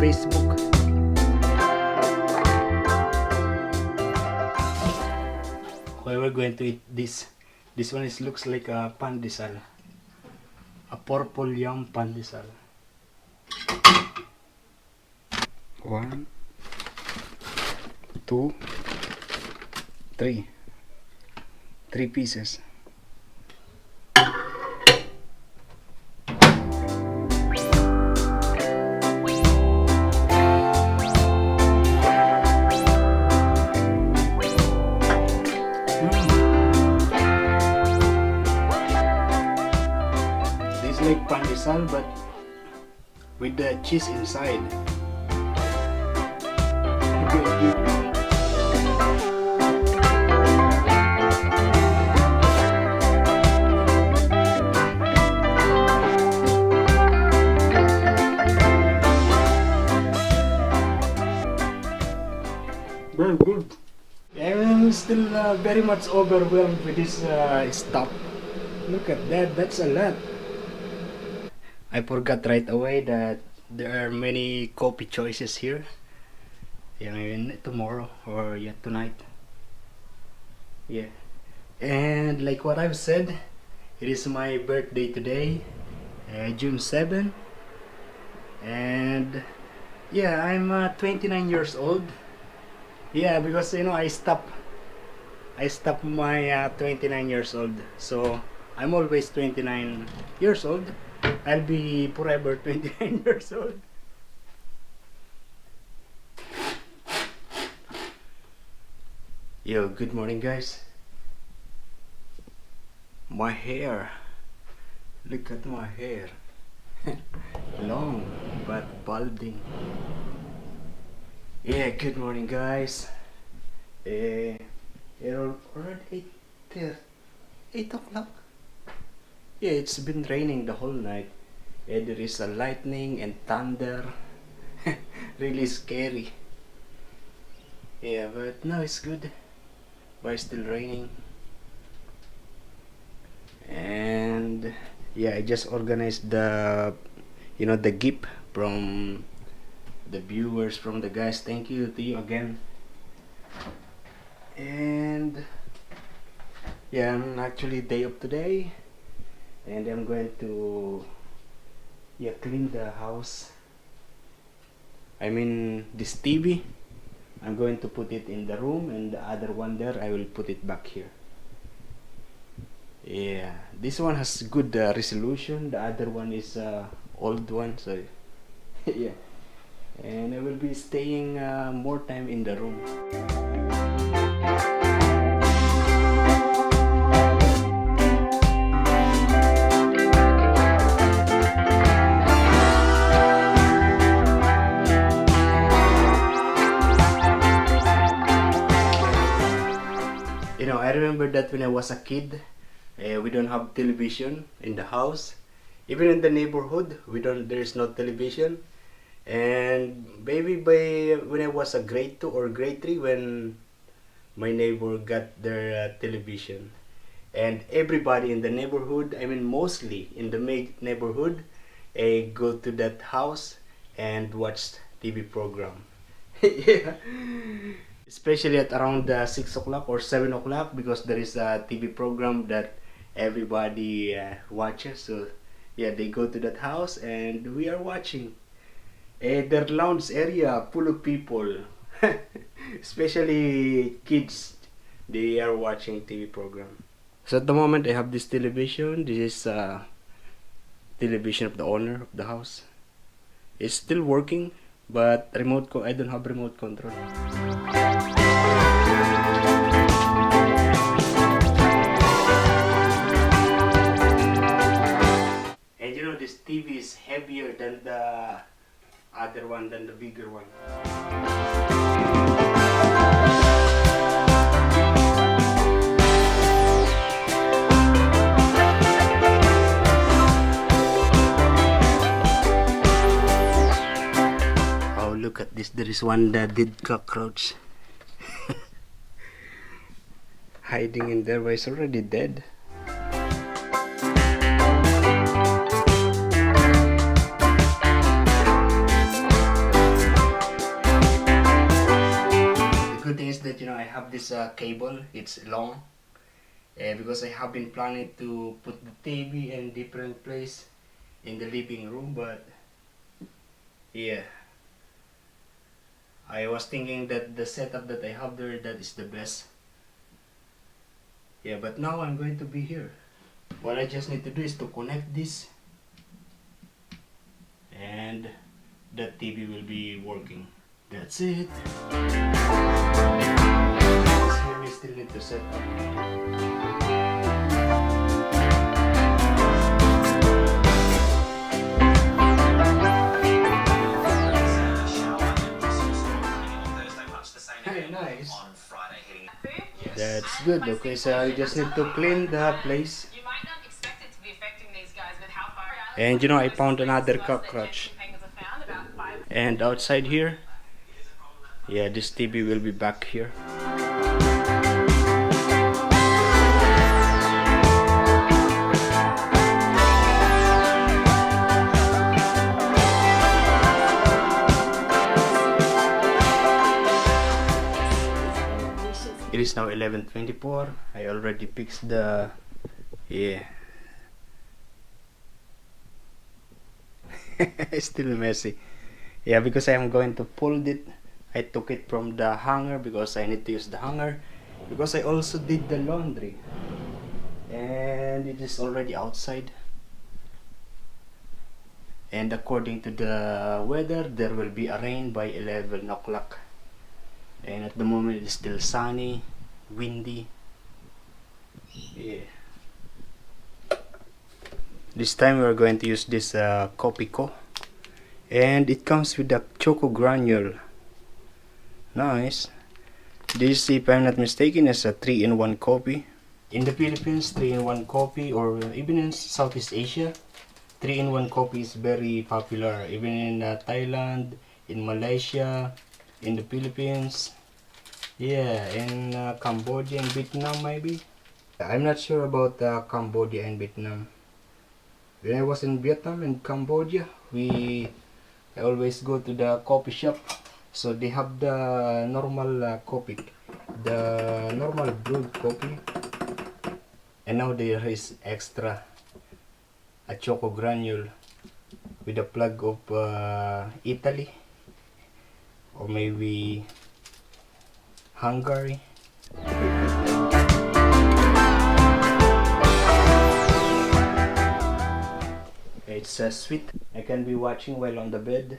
Facebook. Okay, we're going to eat this. This one looks like a pandesal. A purple yam pandesal. 1, 2, 3. 3 pieces. This is like pandesal but with the cheese inside. Very good. I'm still very much overwhelmed with this stuff. Look at that, that's a lot. I forgot right away that there are many coffee choices here. Yeah, maybe tomorrow or tonight. Yeah. And like what I've said, it is my birthday today, June 7. And yeah, I'm 29 years old. Yeah, because I stopped my 29 years old. So I'm always 29 years old. I'll be forever 29 years old. Yo, good morning guys. My hair. Look at my hair. Long but balding. Yeah, good morning guys. It's already 8 o'clock. Yeah, it's been raining the whole night. Yeah, there is a lightning and thunder. Really scary. Yeah, but now it's good. But it's still raining. And yeah, I just organized the gift from the viewers, from the guys. Thank you to you again. And yeah, I'm actually day off today, and I'm going to clean the house. I mean this TV, I'm going to put it in the room, and the other one there I will put it back here. Yeah, this one has good resolution, the other one is old one, so yeah. And I will be staying more time in the room. I remember that when I was a kid, we don't have television in the house. Even in the neighborhood, there's no television. And maybe when I was a grade 2 or grade 3, when my neighbor got their television, and everybody in the neighborhood, I mean mostly in the neighborhood, go to that house and watch TV program. Yeah. Especially at around 6 o'clock or 7 o'clock, because there is a TV program that everybody watches. So yeah, they go to that house and we are watching. Their lounge area full of people, especially kids. They are watching TV program. So at the moment I have this television. This is television of the owner of the house. It's still working, but I don't have remote control. And this TV is heavier than the other one, than the bigger one. Oh, look at this. There is one that did cockroach hiding in there, but it's already dead. this cable. It's long, because I have been planning to put the TV in different place in the living room, but yeah, I was thinking that the setup that I have there, that is the best. Yeah, but now I'm going to be here. What I just need to do is to connect this, and the TV will be working. That's it. Here we still need to set up. Hey, nice. That's good. Okay, so I just need to clean the place. And you know, I found another cockroach. And outside here, yeah, this TV will be back here. It is now 11:24. I already fixed the, yeah. Still messy. Yeah, because I am going to fold it. I took it from the hanger because I need to use the hanger, because I also did the laundry, and it is already outside. And according to the weather, there will be a rain by 11 o'clock. And at the moment it is still sunny, windy. Yeah. This time we are going to use this Copico, and it comes with the choco granule. Nice. This, if I'm not mistaken, is a 3-in-1 coffee. In the Philippines, 3-in-1 coffee, or even in Southeast Asia, 3-in-1 coffee is very popular. Even in Thailand, in Malaysia, in the Philippines, yeah, in Cambodia and Vietnam maybe. I'm not sure about Cambodia and Vietnam. When I was in Vietnam and Cambodia, I always go to the coffee shop. So they have the normal coffee, the normal brewed coffee, and now there is extra a choco granule with a plug of Italy or maybe Hungary. It's sweet. I can be watching while on the bed,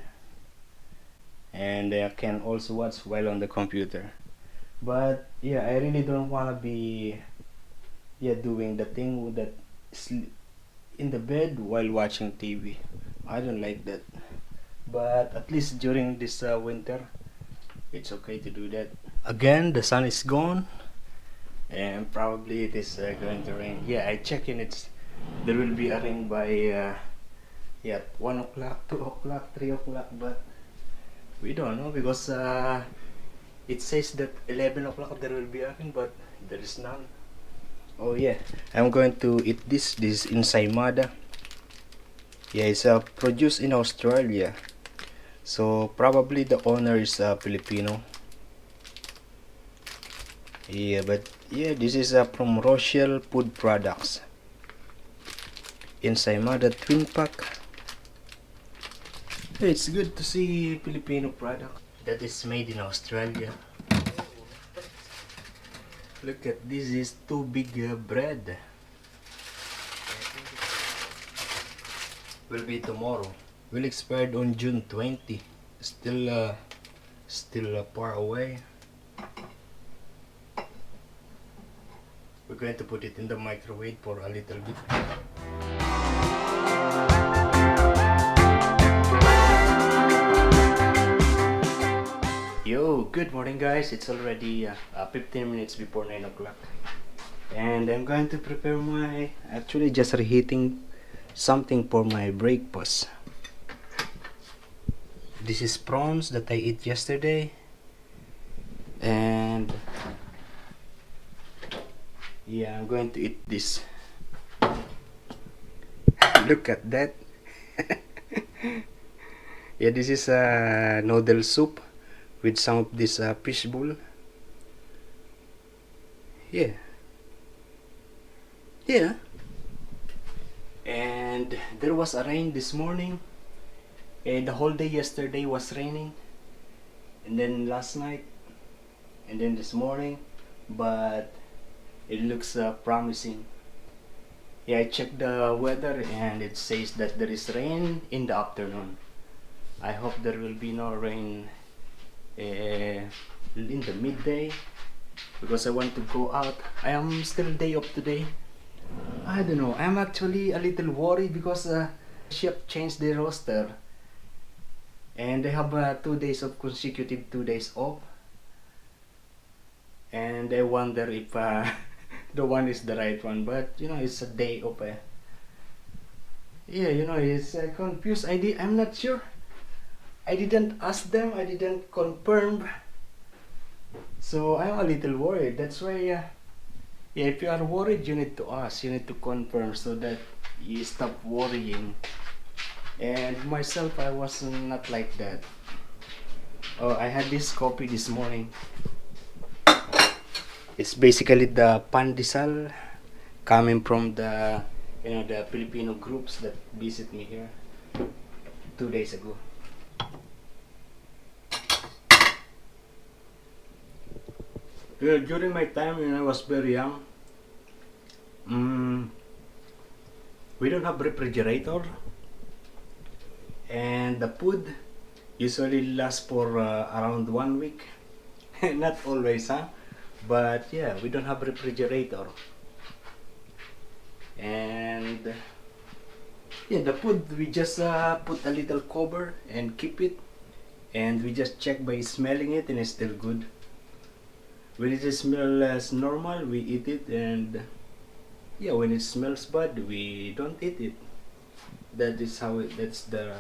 and I can also watch while on the computer. But yeah, I really don't want to be doing the thing that in the bed while watching TV. I don't like that. But at least during this winter, it's okay to do that. Again, the sun is gone, and probably it is going to rain. Yeah, I check in. There will be a rain by 1 o'clock, 2 o'clock, 3 o'clock, but we don't know, because it says that 11 o'clock there will be a rain, but there is none. Oh yeah, I'm going to eat this. This is ensaymada. Yeah, it's produced in Australia, so probably the owner is Filipino. Yeah, but yeah, this is from Rochelle Food Products. Ensaymada twin pack. It's good to see Filipino product that is made in Australia. Look at this, is too big bread. Will be tomorrow. Will expired on June 20. Still far away. We're going to put it in the microwave for a little bit. Yo, good morning guys. It's already 15 minutes before 9 o'clock. And I'm going to prepare actually just reheating something for my breakfast. This is prawns that I ate yesterday. And yeah, I'm going to eat this. Look at that. Yeah, this is a noodle soup with some of this fish bowl. Yeah. Yeah. And there was a rain this morning. And the whole day yesterday was raining. And then last night. And then this morning. But it looks promising. Yeah, I checked the weather and it says that there is rain in the afternoon. I hope there will be no rain in the midday because I want to go out. I am still day off today. I don't know. I'm actually a little worried because chef changed the roster and they have 2 days of consecutive 2 days off. And I wonder if the one is the right one, but you know, it's a day off. Yeah, you know, it's confused. I'm not sure. I didn't ask them. I didn't confirm. So I'm a little worried. That's why, yeah, if you are worried, you need to ask. You need to confirm so that you stop worrying. And myself, I was not like that. Oh, I had this coffee this morning. It's basically the pandesal coming from the the Filipino groups that visit me here 2 days ago. During my time when I was very young, we don't have refrigerator, and the food usually lasts for around 1 week. Not always, huh? But yeah, we don't have refrigerator, and yeah, the food we just put a little cover and keep it, and we just check by smelling it, and it's still good. When it smells normal, we eat it, and yeah, when it smells bad, we don't eat it. That is how it. That's the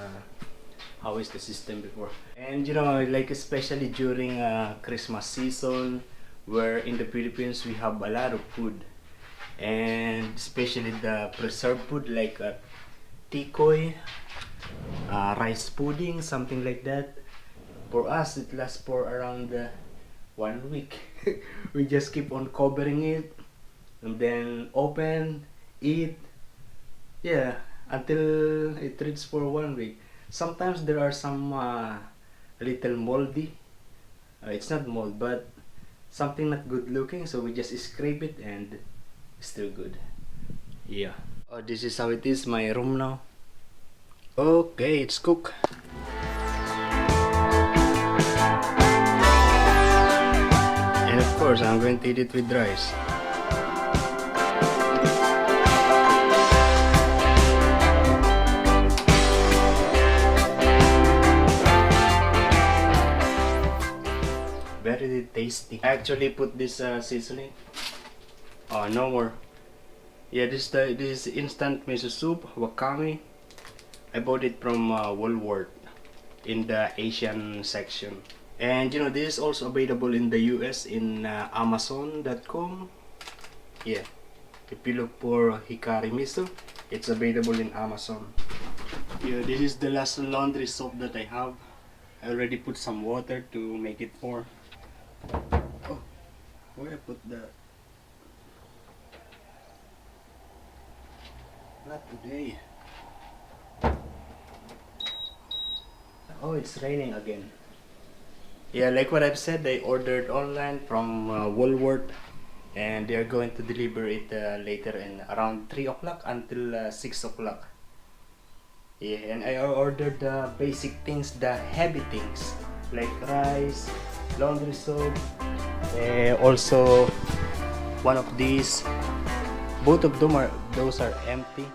how is the system before. And you know, like especially during Christmas season, where in the Philippines we have a lot of food, and especially the preserved food like tikoy, rice pudding, something like that. For us, it lasts for around 1 week. We just keep on covering it and then open, eat, yeah, until it reaches for 1 week. Sometimes there are some little moldy. It's not mold, but something not good looking, so we just scrape it and it's still good. Yeah. Oh, this is how it is, my room now. Okay, it's cooked. And of course, I'm going to eat it with rice. Very tasty. I actually put this seasoning. Oh, no more. Yeah, this instant miso soup, wakame. I bought it from Woolworth in the Asian section. And you know, this is also available in the US in Amazon.com. Yeah, if you look for Hikari miso, it's available in Amazon. Yeah, this is the last laundry soap that I have. I already put some water to make it more. Oh, where I put that? Not today. Oh, it's raining again. Yeah, like what I've said, I ordered online from Woolworth, and they're going to deliver it later in around 3 o'clock until 6 o'clock. Yeah, and I ordered the basic things, the heavy things, like rice, laundry soap, also one of these. Both of those are empty.